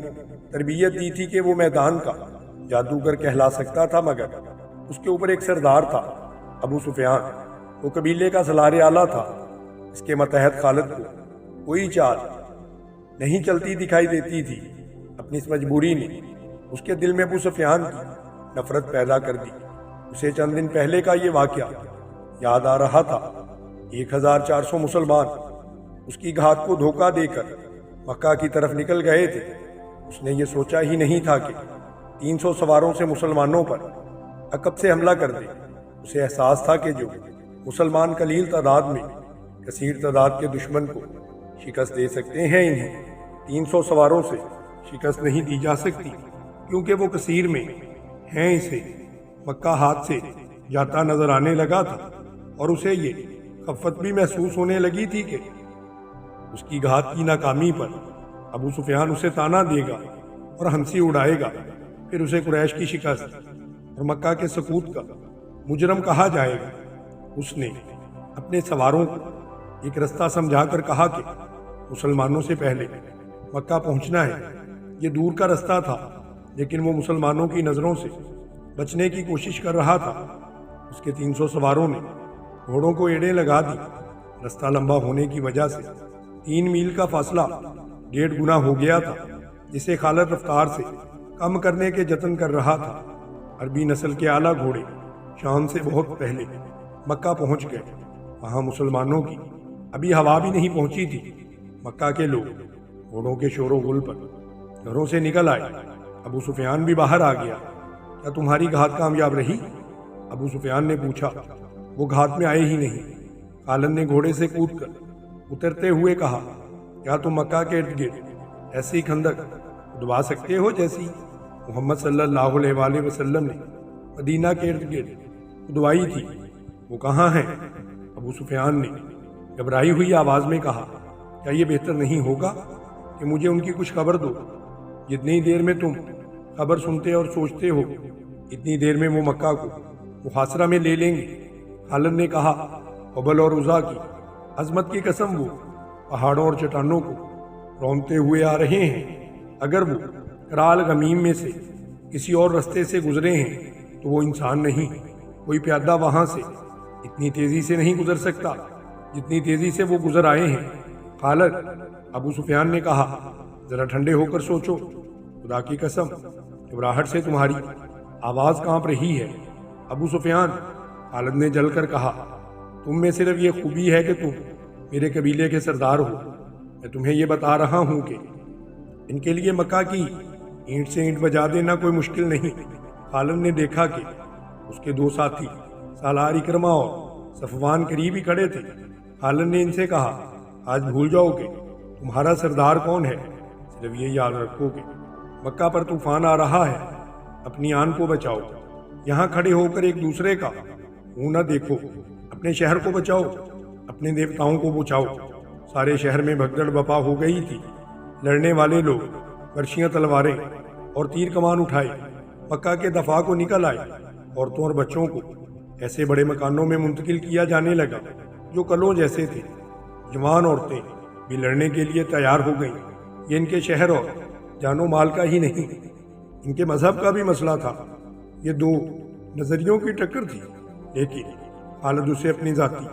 تربیت دی تھی کہ وہ میدان کا جادوگر کہلا سکتا تھا، مگر اس کے اوپر ایک سردار تھا، ابو سفیان۔ وہ قبیلے کا سالار اعلیٰ تھا۔ اس کے متحد خالد کو کوئی چال نہیں چلتی دکھائی دیتی تھی۔ اپنی اس مجبوری نے اس کے دل میں ابو سفیان کی نفرت پیدا کر دی۔ اسے چند دن پہلے کا یہ واقعہ یاد آ رہا تھا۔ 1400 مسلمان اس کی گھات کو دھوکہ دے کر مکہ کی طرف نکل گئے تھے۔ اس نے یہ سوچا ہی نہیں تھا کہ 300 سواروں سے مسلمانوں پر عقب سے حملہ کر دے۔ اسے احساس تھا کہ جو مسلمان قلیل تعداد میں کثیر تعداد کے دشمن کو شکست دے سکتے ہیں، انہیں 300 سواروں سے شکست نہیں دی جا سکتی، کیونکہ وہ کثیر میں ہیں۔ اسے مکہ ہاتھ سے جاتا نظر آنے لگا تھا اور اسے یہ خفت بھی محسوس ہونے لگی تھی کہ اس کی گھات کی ناکامی پر ابو سفیان اسے تانا دے گا اور ہنسی اڑائے گا، پھر اسے قریش کی شکست اور مکہ کے سقوط کا مجرم کہا جائے گا۔ اس نے اپنے سواروں کو ایک رستہ سمجھا کر کہا کہ مسلمانوں سے پہلے مکہ پہنچنا ہے۔ یہ دور کا رستہ تھا، لیکن وہ مسلمانوں کی نظروں سے بچنے کی کوشش کر رہا تھا۔ اس کے 300 سواروں نے گھوڑوں کو ایڑیں لگا دی۔ رستہ لمبا ہونے کی وجہ سے 3 میل کا فاصلہ 1.5 گنا ہو گیا تھا، جسے خالد رفتار سے کم کرنے کے جتن کر رہا تھا۔ عربی نسل کے اعلیٰ گھوڑے شام سے بہت پہلے مکہ پہنچ گئے۔ وہاں مسلمانوں کی ابھی ہوا بھی نہیں پہنچی تھی۔ مکہ کے لوگ گھوڑوں کے شور و غل پر گھروں سے نکل آئے۔ ابو سفیان بھی باہر آ گیا۔ کیا تمہاری گھات کامیاب رہی؟ ابو سفیان نے پوچھا۔ وہ گھات میں آئے ہی نہیں۔ خالد نے گھوڑے سے کود کر اترتے ہوئے کہا، کیا تم مکہ کے ارد گرد ایسی خندق دبا سکتے ہو جیسی محمد صلی اللہ علیہ وآلہ وسلم نے مدینہ کے ارد گرد دعائی تھی؟ وہ کہاں ہیں؟ ابو سفیان نے گھبرائی ہوئی آواز میں کہا، کیا یہ بہتر نہیں ہوگا کہ مجھے ان کی کچھ خبر دو؟ جتنی دیر میں تم خبر سنتے اور سوچتے ہو، اتنی دیر میں وہ مکہ کو محاصرہ میں لے لیں گے۔ خالد نے کہا، حبل اور عزا کی عظمت کی قسم، وہ پہاڑوں اور چٹانوں کو رونتے ہوئے آ رہے ہیں۔ اگر وہ کرال غمیم میں سے کسی اور رستے سے گزرے ہیں تو وہ انسان نہیں، کوئی پیادہ وہاں سے اتنی تیزی سے نہیں گزر سکتا جتنی تیزی سے وہ گزر آئے ہیں۔ خالد، ابو سفیان نے کہا، ذرا ٹھنڈے ہو کر سوچو، خدا کی قسم گھبراہٹ سے تمہاری آواز کانپ رہی ہے۔ ابو سفیان، خالد نے جل کر کہا، تم میں صرف یہ خوبی ہے کہ تم میرے قبیلے کے سردار ہو۔ میں تمہیں یہ بتا رہا ہوں کہ ان کے لیے مکہ کی اینٹ سے اینٹ بجا دینا کوئی مشکل نہیں۔ خالد نے دیکھا کہ اس کے 2 ساتھی سالار اکرمہ اور صفوان قریب ہی کھڑے تھے۔ خالد نے ان سے کہا، آج بھول جاؤ کہ تمہارا سردار کون ہے، صرف یہ یاد رکھو کہ مکہ پر طوفان آ رہا ہے، اپنی آن کو بچاؤ۔ یہاں کھڑے ہو کر ایک دوسرے کا منہ نہ دیکھو، اپنے شہر کو بچاؤ، اپنے دیوتاؤں کو بچاؤ۔ سارے شہر میں بھگدڑ بپا ہو گئی تھی۔ لڑنے والے لوگ برچیاں، تلواریں اور تیر کمان اٹھائے مکہ کے دفاع کو نکل آئے۔ عورتوں اور بچوں کو ایسے بڑے مکانوں میں منتقل کیا جانے لگا جو کلوں جیسے تھے۔ جوان عورتیں بھی لڑنے کے لیے تیار ہو گئیں۔ یہ ان کے شہر اور جان و مال کا ہی نہیں، ان کے مذہب کا بھی مسئلہ تھا۔ یہ دو نظریوں کی ٹکر تھی، لیکن خالد اسے اپنی ذاتی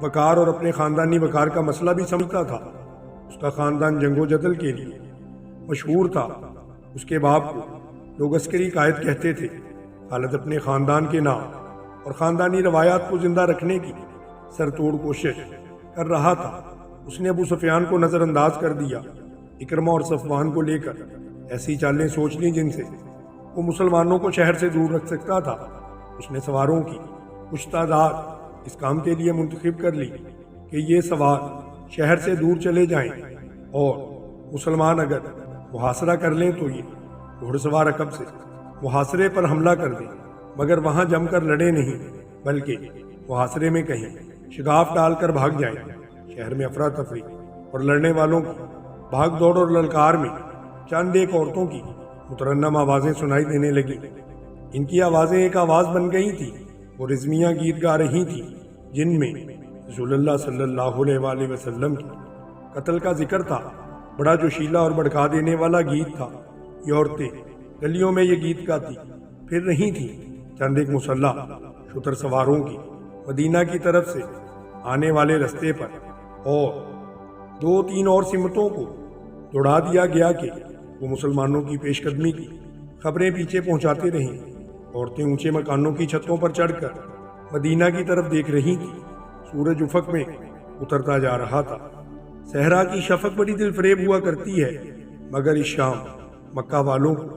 وقار اور اپنے خاندانی وقار کا مسئلہ بھی سمجھتا تھا۔ اس کا خاندان جنگ و جدل کے لیے مشہور تھا۔ اس کے باپ کو لوگ عسکری قائد کہتے تھے۔ خالد اپنے خاندان کے نام اور خاندانی روایات کو زندہ رکھنے کی سر توڑ کوشش کر رہا تھا۔ اس نے ابو سفیان کو نظر انداز کر دیا۔ اکرمہ اور صفوان کو لے کر ایسی چالیں سوچ لیں جن سے وہ مسلمانوں کو شہر سے دور رکھ سکتا تھا۔ اس نے سواروں کی کچھ تعداد اس کام کے لیے منتخب کر لی کہ یہ سوار شہر سے دور چلے جائیں اور مسلمان اگر محاصرہ کر لیں تو یہ گھوڑ سوار عقب سے محاصرے پر حملہ کر دیں، مگر وہاں جم کر لڑے نہیں بلکہ محاصرے میں کہیں شگاف ڈال کر بھاگ جائیں۔ شہر میں افراتفری اور لڑنے والوں کی بھاگ دوڑ اور للکار میں چند ایک عورتوں کی مترنم آوازیں سنائی دینے لگیں۔ ان کی آوازیں ایک آواز بن گئی تھی۔ وہ رزمیہ گیت گا رہی تھی جن میں رسول اللہ صلی اللہ علیہ وآلہ وسلم کی قتل کا ذکر تھا۔ بڑا جوشیلا اور بھڑکا دینے والا گیت تھا۔ یہ عورتیں گلیوں میں یہ گیت گاتی پھر رہی تھیں۔ چند ایک مسلح شتر سواروں کی مدینہ کی طرف سے آنے والے رستے پر اور 2-3 اور سمتوں کو دوڑا دیا گیا کہ وہ مسلمانوں کی پیش قدمی کی خبریں پیچھے پہنچاتے رہیں۔ عورتیں اونچے مکانوں کی چھتوں پر چڑھ کر مدینہ کی طرف دیکھ رہی تھیں۔ سورج افق میں اترتا جا رہا تھا۔ صحرا کی شفق بڑی دل فریب ہوا کرتی ہے، مگر اس شام مکہ والوں کو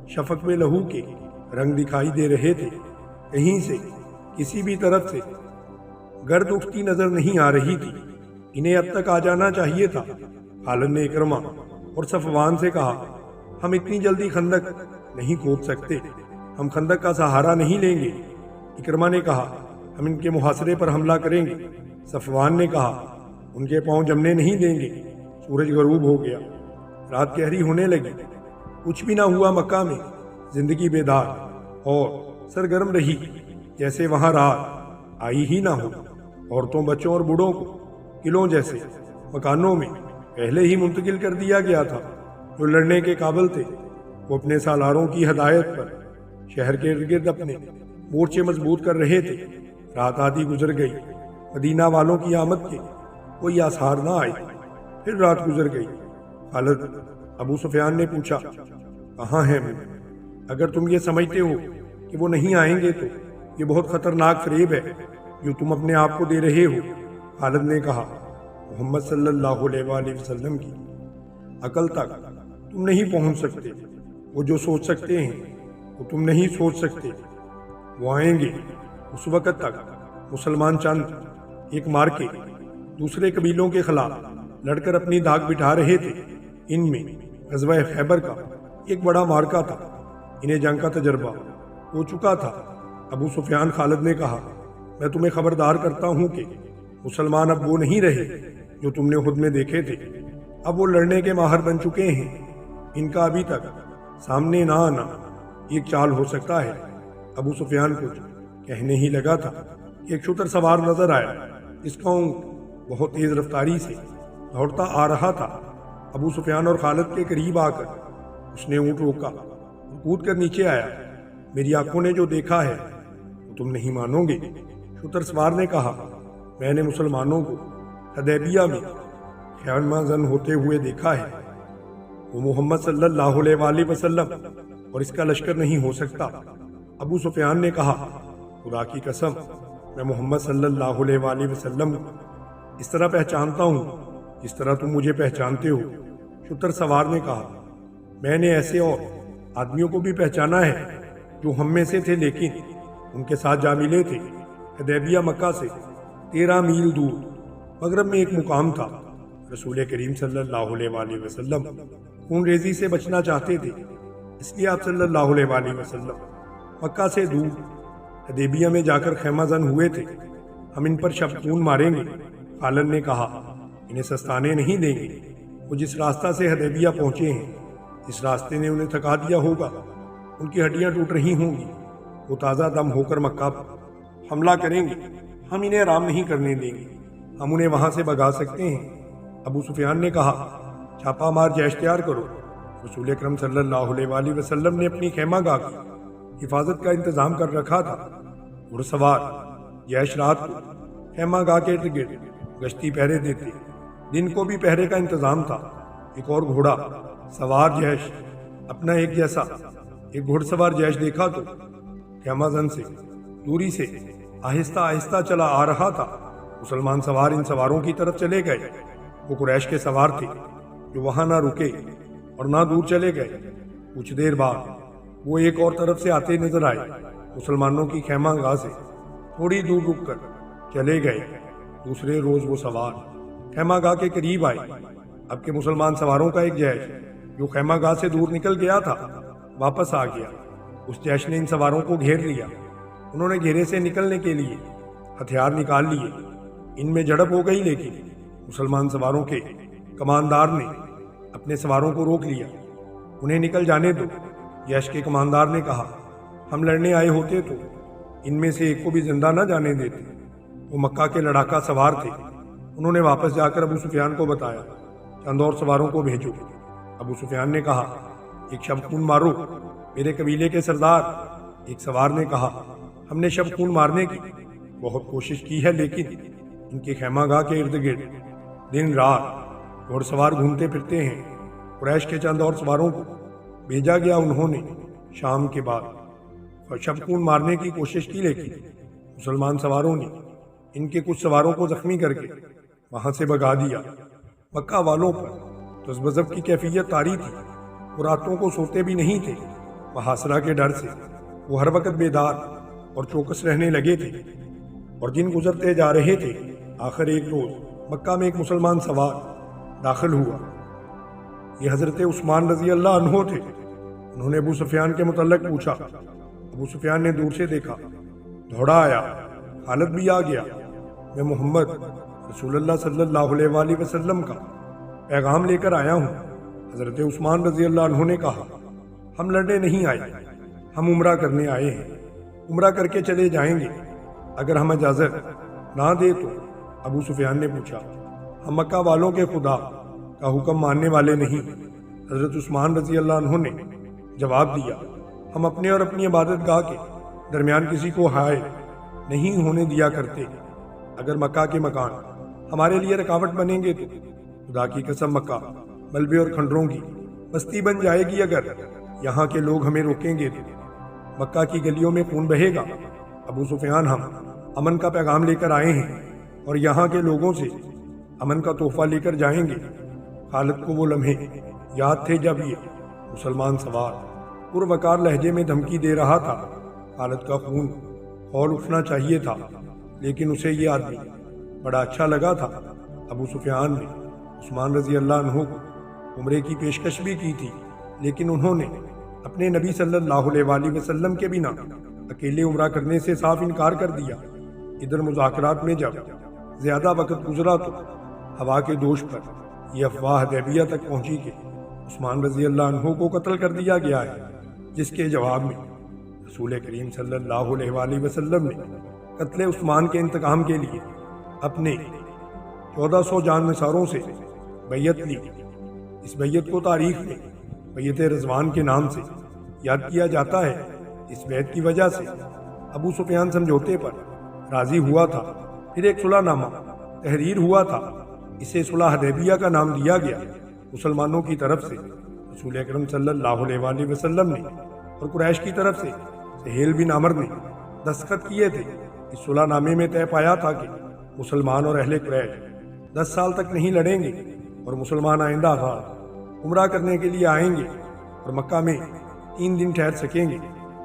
شفق میں لہو کے رنگ دکھائی دے رہے تھے۔ کہیں سے کسی بھی طرف سے گرد اٹھتی نظر نہیں آ رہی تھی۔ انہیں اب تک آ جانا چاہیے تھا۔ خالد نے اکرمہ اور صفوان سے کہا، ہم اتنی جلدی خندق نہیں کھود سکتے، ہم خندق کا سہارا نہیں لیں گے۔ اکرمہ نے کہا، ہم ان کے محاصرے پر حملہ کریں گے۔ صفوان نے کہا، ان کے پاؤں جمنے نہیں دیں گے۔ سورج غروب ہو گیا، رات گہری ہونے لگی۔ کچھ بھی نہ ہوا مکہ میں، زندگی بیدار اور سرگرم رہی جیسے وہاں رات آئی ہی نہ ہو۔ عورتوں، بچوں اور بوڑھوں کو قلعوں جیسے مکانوں میں پہلے ہی منتقل کر دیا گیا تھا۔ جو لڑنے کے قابل تھے وہ اپنے سالاروں کی ہدایت پر شہر کے ارد گرد اپنے مورچے مضبوط کر رہے تھے۔ رات آدھی گزر گئی، مدینہ والوں کی آمد کے کوئی آثار نہ آئے۔ پھر رات گزر گئی۔ خالد ابو سفیان نے پوچھا، کہاں ہیں وہ؟ اگر تم یہ سمجھتے ہو کہ وہ نہیں آئیں گے تو یہ بہت خطرناک فریب ہے جو تم اپنے آپ کو دے رہے ہو۔ خالد نے کہا، محمد صلی اللہ علیہ وآلہ وسلم کی عقل تک تم نہیں پہنچ سکتے۔ وہ جو سوچ سکتے ہیں وہ تم نہیں سوچ سکتے۔ وہ آئیں گے۔ اس وقت تک مسلمان چند ایک مار کے دوسرے قبیلوں کے خلاف لڑ کر اپنی داغ بٹھا رہے تھے۔ ان میں غزوہ خیبر کا ایک بڑا مارکا تھا۔ انہیں جنگ کا تجربہ ہو چکا تھا۔ ابو سفیان خالد نے کہا، میں تمہیں خبردار کرتا ہوں کہ مسلمان اب وہ نہیں رہے جو تم نے خود میں دیکھے تھے۔ اب وہ لڑنے کے ماہر بن چکے ہیں۔ ان کا ابھی تک سامنے نہ آنا ایک چال ہو سکتا ہے۔ ابو سفیان کچھ کہنے ہی لگا تھا کہ ایک شتر سوار نظر آیا جس کا اونٹ بہت تیز رفتاری سے دوڑتا آ رہا تھا۔ ابو سفیان اور خالد کے قریب آ کر اس نے اونٹ روکا اور کود کر نیچے آیا۔ میری آنکھوں نے جو دیکھا ہے وہ تم نہیں مانو گے۔ شتر سوار نے کہا، میں نے مسلمانوں کو حدیبیہ میں خیمہ زن ہوتے ہوئے دیکھا ہے۔ وہ محمد صلی اللہ علیہ وآلہ وسلم اور اس کا لشکر نہیں ہو سکتا۔ ابو سفیان نے کہا، خدا کی قسم، میں محمد صلی اللہ علیہ وآلہ وسلم کو اس طرح پہچانتا ہوں جس طرح تم مجھے پہچانتے ہو۔ شتر سوار نے کہا، میں نے ایسے اور آدمیوں کو بھی پہچانا ہے جو ہم میں سے تھے لیکن ان کے ساتھ جا ملے تھے۔ حدیبیہ مکہ سے 13 میل دور مغرب میں ایک مقام تھا۔ رسول کریم صلی اللہ علیہ وآلہ وسلم خون ریزی سے بچنا چاہتے تھے، اس لیے آپ صلی اللہ علیہ وآلہ وسلم مکہ سے دور حدیبیہ میں جا کر خیمہ زن ہوئے تھے۔ ہم ان پر شب خون ماریں گے۔ خالد نے کہا انہیں سستانے نہیں دیں گے، وہ جس راستہ سے حدیبیہ پہنچے ہیں اس راستے نے انہیں تھکا دیا ہوگا، ان کی ہڈیاں ٹوٹ رہی ہوں گی، وہ تازہ دم ہو کر مکہ پر حملہ کریں گے، ہم انہیں آرام نہیں کرنے دیں گے، ہم انہیں وہاں سے بھگا سکتے ہیں۔ ابو سفیان نے کہا چھاپا مار جیش تیار کرو۔ رسول اکرم صلی اللہ علیہ وآلہ وسلم نے اپنی خیمہ گاہ کی حفاظت کا انتظام کر رکھا تھا۔ گھڑ سوار جیش رات کو خیمہ گاہ کے ارد گرد گشتی پہرے دیتے، دن کو بھی پہرے کا انتظام تھا۔ ایک اور گھوڑا سوار جیش اپنا ایک جیسا ایک گھڑ سوار جیش دیکھا تو خیمہ زن سے دوری سے آہستہ آہستہ چلا آ رہا تھا۔ مسلمان سوار ان سواروں کی طرف چلے گئے، وہ قریش کے سوار تھے جو وہاں نہ رکے اور نہ دور چلے گئے۔ کچھ دیر بعد وہ ایک اور طرف سے آتے نظر آئے، مسلمانوں کی خیمہ گاہ سے تھوڑی دور رک کر چلے گئے۔ دوسرے روز وہ سوار خیمہ گاہ کے قریب آئے۔ اب کے مسلمان سواروں کا ایک جیش جو خیمہ گاہ سے دور نکل گیا تھا واپس آ گیا۔ اس جیش نے ان سواروں کو گھیر لیا، انہوں نے گھیرے سے نکلنے کے لیے ہتھیار نکال لیے۔ ان میں جھڑپ ہو گئی، لیکن مسلمان سواروں کے کماندار نے اپنے سواروں کو روک لیا۔ انہیں نکل جانے دو۔ جیش کے کماندار نے کہا ہم لڑنے آئے ہوتے تو ان میں سے ایک کو بھی زندہ نہ جانے دیتے۔ وہ مکہ کے لڑاکا سوار تھے، انہوں نے واپس جا کر ابو سفیان کو بتایا چند اور سواروں کو بھیجو۔ ابو سفیان نے کہا ایک شب خون مارو میرے قبیلے کے سردار۔ ایک سوار نے کہا ہم نے شب خون مارنے کی بہت کوشش کی ہے، لیکن ان کے خیمہ گاہ کے ارد گرد دن رات گھوڑ سوار گھومتے پھرتے ہیں۔ قریش کے چند اور سواروں کو بھیجا گیا، انہوں نے شام کے بعد شب خون مارنے کی کوشش کی، لیکن مسلمان سواروں نے ان کے کچھ سواروں کو زخمی کر کے وہاں سے بھگا دیا۔ مکہ والوں پر تذبذب کی کیفیت طاری تھی، وہ راتوں کو سوتے بھی نہیں تھے، محاصرہ کے ڈر سے وہ ہر وقت بیدار اور چوکس رہنے لگے تھے، اور دن گزرتے جا رہے تھے۔ آخر ایک روز مکہ میں ایک مسلمان سوار داخل ہوا، یہ حضرت عثمان رضی اللہ عنہ تھے۔ انہوں نے ابو سفیان کے متعلق پوچھا۔ ابو سفیان نے دور سے دیکھا، دوڑا آیا، خالد بھی آ گیا۔ میں محمد رسول اللہ صلی اللہ علیہ وآلہ وسلم کا پیغام لے کر آیا ہوں۔ حضرت عثمان رضی اللہ عنہ نے کہا ہم لڑنے نہیں آئے، ہم عمرہ کرنے آئے ہیں، عمرہ کر کے چلے جائیں گے، اگر ہم اجازت نہ دے تو۔ ابو سفیان نے پوچھا ہم مکہ والوں کے خدا کا حکم ماننے والے نہیں؟ حضرت عثمان رضی اللہ عنہ نے جواب دیا ہم اپنے اور اپنی عبادت گاہ کے درمیان کسی کو حائل نہیں ہونے دیا کرتے۔ اگر مکہ کے مکان ہمارے لیے رکاوٹ بنیں گے تو خدا کی قسم مکہ ملبے اور کھنڈروں کی بستی بن جائے گی۔ اگر یہاں کے لوگ ہمیں روکیں گے تو مکہ کی گلیوں میں خون بہے گا۔ ابو سفیان ہم امن کا پیغام لے کر آئے ہیں اور یہاں کے لوگوں سے امن کا تحفہ لے کر جائیں گے۔ خالد کو وہ لمحے یاد تھے جب یہ مسلمان سوار پروقار لہجے میں دھمکی دے رہا تھا۔ خالد کا خون کھول اٹھنا چاہیے تھا، لیکن اسے یہ آدمی بڑا اچھا لگا تھا۔ ابو سفیان نے عثمان رضی اللہ عنہ کو عمرے کی پیشکش بھی کی تھی، لیکن انہوں نے اپنے نبی صلی اللہ علیہ وآلہ وسلم کے بنا اکیلے عمرہ کرنے سے صاف انکار کر دیا۔ ادھر مذاکرات میں جب زیادہ وقت گزرا تو ہوا کے دوش پر یہ افواہ حدیبیہ تک پہنچی کہ عثمان رضی اللہ عنہ کو قتل کر دیا گیا ہے، جس کے جواب میں رسول کریم صلی اللہ علیہ وآلہ وسلم نے قتل عثمان کے انتقام کے لیے اپنے 1400 جان نثاروں سے بیعت لی۔ اس بیعت کو تاریخ میں بیعت رضوان کے نام سے یاد کیا جاتا ہے۔ اس بیعت کی وجہ سے ابو سفیان سمجھوتے پر راضی ہوا تھا، پھر ایک صلح نامہ تحریر ہوا تھا، اسے صلح حدیبیہ کا نام دیا گیا۔ مسلمانوں کی طرف سے رسول اکرم صلی اللہ علیہ وآلہ وسلم نے اور قریش کی طرف سے سہیل بن عمر نے دستخط کیے تھے۔ اس صلح نامے میں طے پایا تھا کہ مسلمان اور اہل قریش 10 سال تک نہیں لڑیں گے، اور مسلمان آئندہ سال عمرہ کرنے کے لیے آئیں گے اور مکہ میں 3 دن ٹھہر سکیں گے۔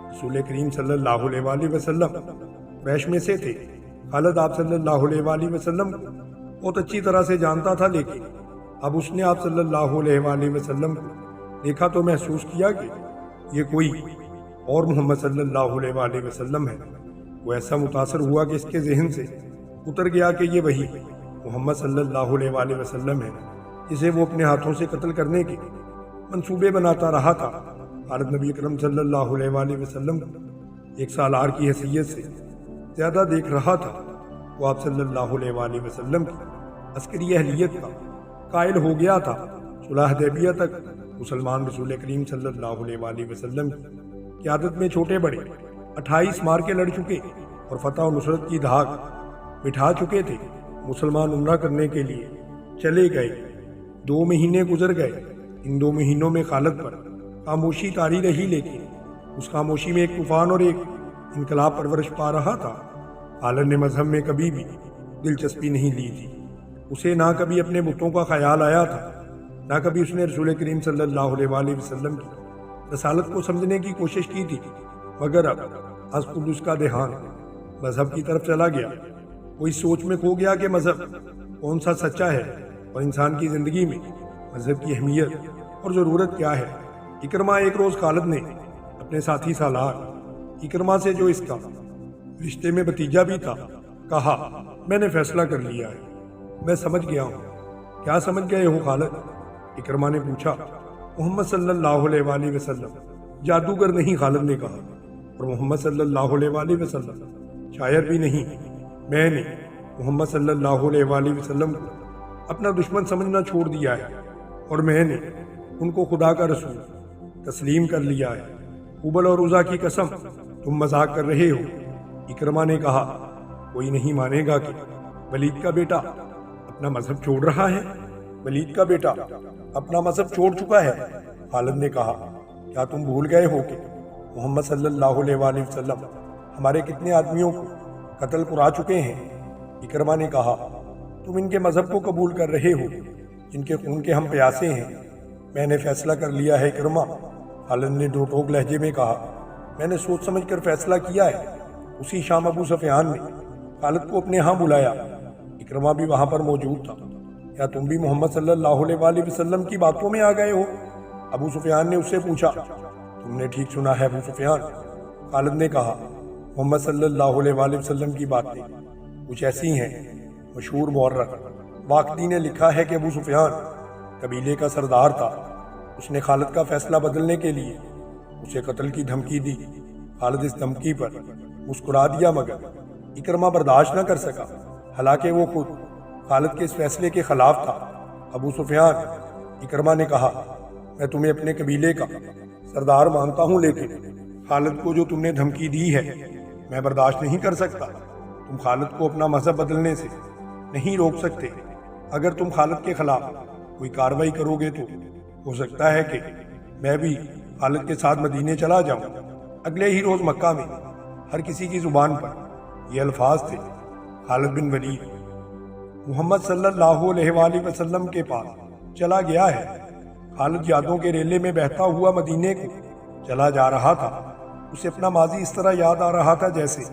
رسول کریم صلی اللہ علیہ وآلہ وسلم قریش میں سے تھے۔ خالد آپ صلی اللہ علیہ وآلہ وسلم کو بہت اچھی طرح سے جانتا تھا، لیکن اب اس نے آپ صلی اللہ علیہ وآلہ وسلم کو دیکھا تو محسوس کیا کہ یہ کوئی اور محمد صلی اللہ علیہ وآلہ وسلم ہے۔ وہ ایسا متاثر ہوا کہ اس کے ذہن سے اتر گیا کہ یہ وہی محمد صلی اللہ علیہ وآلہ وسلم ہے جسے وہ اپنے ہاتھوں سے قتل کرنے کے منصوبے بناتا رہا تھا۔ خالد نبی اکرم صلی اللہ علیہ وآلہ وسلم کو ایک سالار کی حیثیت سے زیادہ دیکھ رہا تھا۔ وہ آپ صلی اللہ علیہ وآلہ وسلم کی عسکری اہلیت کا قائل ہو گیا تھا۔ صلح حدیبیہ تک مسلمان رسول کریم صلی اللہ علیہ وآلہ وسلم کی قیادت میں چھوٹے بڑے 28 معرکے لڑ چکے اور فتح و نصرت کی دھاک بٹھا چکے تھے۔ مسلمان عمرہ کرنے کے لیے چلے گئے۔ 2 مہینے گزر گئے۔ ان 2 مہینوں میں خالد پر خاموشی طاری رہی، لیکن اس خاموشی میں ایک طوفان اور ایک انقلاب پرورش پا رہا تھا۔ خالد نے مذہب میں کبھی بھی دلچسپی نہیں لی تھی۔ اسے نہ کبھی اپنے بتوں کا خیال آیا تھا، نہ کبھی اس نے رسول کریم صلی اللہ علیہ وآلہ وسلم کی رسالت کو سمجھنے کی کوشش کی تھی، مگر اب از خود اس کا دھیان مذہب کی طرف چلا گیا۔ وہ اس سوچ میں کھو گیا کہ مذہب کون سا سچا ہے اور انسان کی زندگی میں مذہب کی اہمیت اور ضرورت کیا ہے۔ اکرمہ ایک روز خالد نے اپنے ساتھی سالار اکرمہ سے، جو اس کا رشتے میں بھتیجا بھی تھا، کہا، میں نے فیصلہ کر لیا ہے، میں سمجھ گیا ہوں۔ کیا سمجھ گئے ہو خالد؟ اکرمہ نے پوچھا۔ محمد صلی اللہ علیہ وآلہ وسلم جادوگر نہیں، خالد نے کہا، اور محمد صلی اللہ علیہ وآلہ وسلم شاعر بھی نہیں۔ میں نے محمد صلی اللہ علیہ وآلہ وسلم کو اپنا دشمن سمجھنا چھوڑ دیا ہے، اور میں نے ان کو خدا کا رسول تسلیم کر لیا ہے۔ حبل اور عزا کی قسم، تم مذاق کر رہے ہو۔ اکرمہ نے کہا، کوئی نہیں مانے گا کہ ولید کا بیٹا اپنا مذہب چھوڑ رہا ہے۔ ولید کا بیٹا اپنا مذہب چھوڑ چکا ہے، خالد نے کہا۔ کیا تم بھول گئے ہو کہ محمد صلی اللہ علیہ وآلہ وسلم ہمارے کتنے آدمیوں کو قتل کرا چکے ہیں؟ اکرمہ نے کہا، تم ان کے مذہب کو قبول کر رہے ہو جن کے خون کے ہم پیاسے ہیں۔ میں نے فیصلہ کر لیا ہے اکرمہ، خالد نے دو ٹوک لہجے میں کہا۔ میں نے سوچ سمجھ کر فیصلہ کیا ہے۔ اسی شام ابو سفیان نے خالد کو اپنے ہاں بلایا۔ اکرمہ بھی وہاں پر موجود تھا۔ کیا تم بھی محمد صلی اللہ علیہ وآلہ وسلم کی باتوں میں آ گئے ہو؟ ابو سفیان نے اس سے پوچھا۔ تم نے ٹھیک سنا ہے ابو سفیان، خالد نے کہا۔ محمد صلی اللہ علیہ وآلہ وسلم کی باتیں کچھ ایسی ہیں۔ مشہور مورخ واقدی نے لکھا ہے کہ ابو سفیان قبیلے کا سردار تھا۔ اس نے خالد کا فیصلہ بدلنے کے لیے اسے قتل کی دھمکی دی۔ خالد اس دھمکی پر مسکرا دیا، مگر اکرمہ برداشت نہ کر سکا، حالانکہ وہ خود خالد کے اس فیصلے کے خلاف تھا۔ ابو سفیان، اکرمہ نے کہا، میں تمہیں اپنے قبیلے کا سردار مانتا ہوں، لیکن خالد کو جو تم نے دھمکی دی ہے میں برداشت نہیں کر سکتا۔ تم خالد کو اپنا مذہب بدلنے سے نہیں روک سکتے۔ اگر تم خالد کے خلاف کوئی کارروائی کرو گے تو ہو سکتا ہے کہ میں بھی خالد کے ساتھ مدینے چلا جاؤں۔ اگلے ہی روز مکہ میں ہر کسی کی زبان پر یہ الفاظ تھے، خالد بن ولید محمد صلی اللہ علیہ وآلہ وسلم کے پاس چلا گیا ہے۔ خالد یادوں کے ریلے میں بہتا ہوا مدینے کو چلا جا رہا تھا۔ اسے اپنا ماضی اس طرح یاد آ رہا تھا جیسے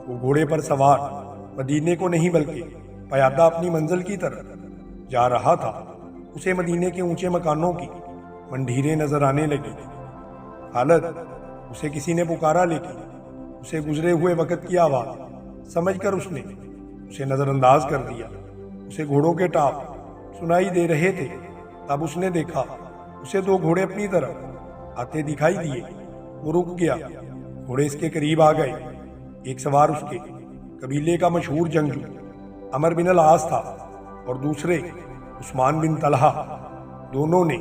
وہ گھوڑے پر سوار مدینے کو نہیں بلکہ پیادہ اپنی منزل کی طرف جا رہا تھا۔ اسے مدینے کے اونچے مکانوں کی منڈھیریں نظر آنے لگی۔ خالد، اسے کسی نے پکارا، لیکن اسے گزرے ہوئے وقت کی آواز سمجھ کر اس نے اسے نظر انداز کر دیا۔ اسے گھوڑوں کے ٹاپ سنائی دے رہے تھے۔ تب اس نے دیکھا اسے 2 گھوڑے اپنی طرف آتے دکھائی دیے۔ وہ رک گیا۔ گھوڑے اس کے قریب آ گئے۔ ایک سوار اس کے قبیلے کا مشہور جنگجو عمر بن العاص تھا اور دوسرے عثمان بن طلحہ۔ دونوں نے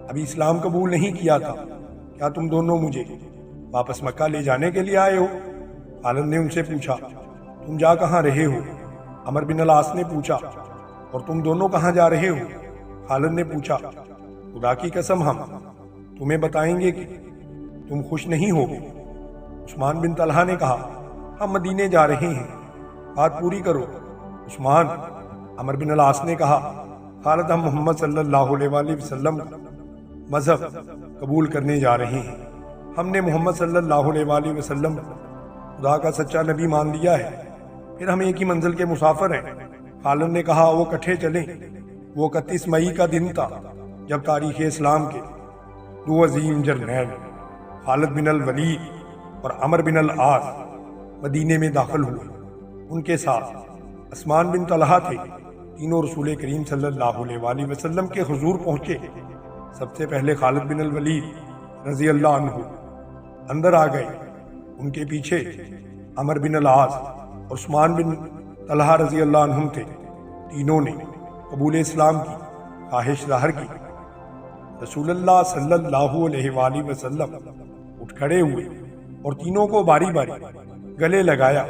ابھی اسلام قبول نہیں کیا تھا۔ کیا تم دونوں مجھے واپس مکہ لے جانے کے لیے آئے ہو؟ خالد نے ان سے پوچھا۔ تم جا کہاں رہے ہو؟ عمر بن العاص نے پوچھا۔ اور تم دونوں کہاں جا رہے ہو؟ خالد نے پوچھا۔ خدا کی قسم، ہم تمہیں بتائیں گے کہ تم خوش نہیں ہوگے۔ عثمان بن طلحہ نے کہا، ہم مدینے جا رہے ہیں، بات پوری کرو۔ عثمان، عمر بن العاص نے کہا، خالد، ہم محمد صلی اللہ علیہ وآلہ وسلم کا مذہب قبول کرنے جا رہے ہیں۔ ہم نے محمد صلی اللہ علیہ وآلہ وسلم خدا کا سچا نبی مان لیا ہے، پھر ہم ایک ہی منزل کے مسافر ہیں۔ خالد نے کہا، وہ کٹھے چلیں۔ وہ 31 مئی کا دن تھا جب تاریخ اسلام کے 2 عظیم جرنیل خالد بن الولید اور عمر بن العاص مدینے میں داخل ہوئے۔ ان کے ساتھ عثمان بن طلحہ تھے۔ تینوں رسول کریم صلی اللہ علیہ وآلہ وسلم کے حضور پہنچے۔ سب سے پہلے خالد بن الولید رضی اللہ عنہ اندر آ گئے۔ ان کے پیچھے عمر بن العاص اور عثمان بن طلحہ رضی اللہ عنہم تھے۔ تینوں نے قبول اسلام کی خواہش ظاہر کی۔ رسول اللہ صلی اللہ علیہ وآلہ وسلم اٹھ کھڑے ہوئے اور تینوں کو باری باری گلے لگایا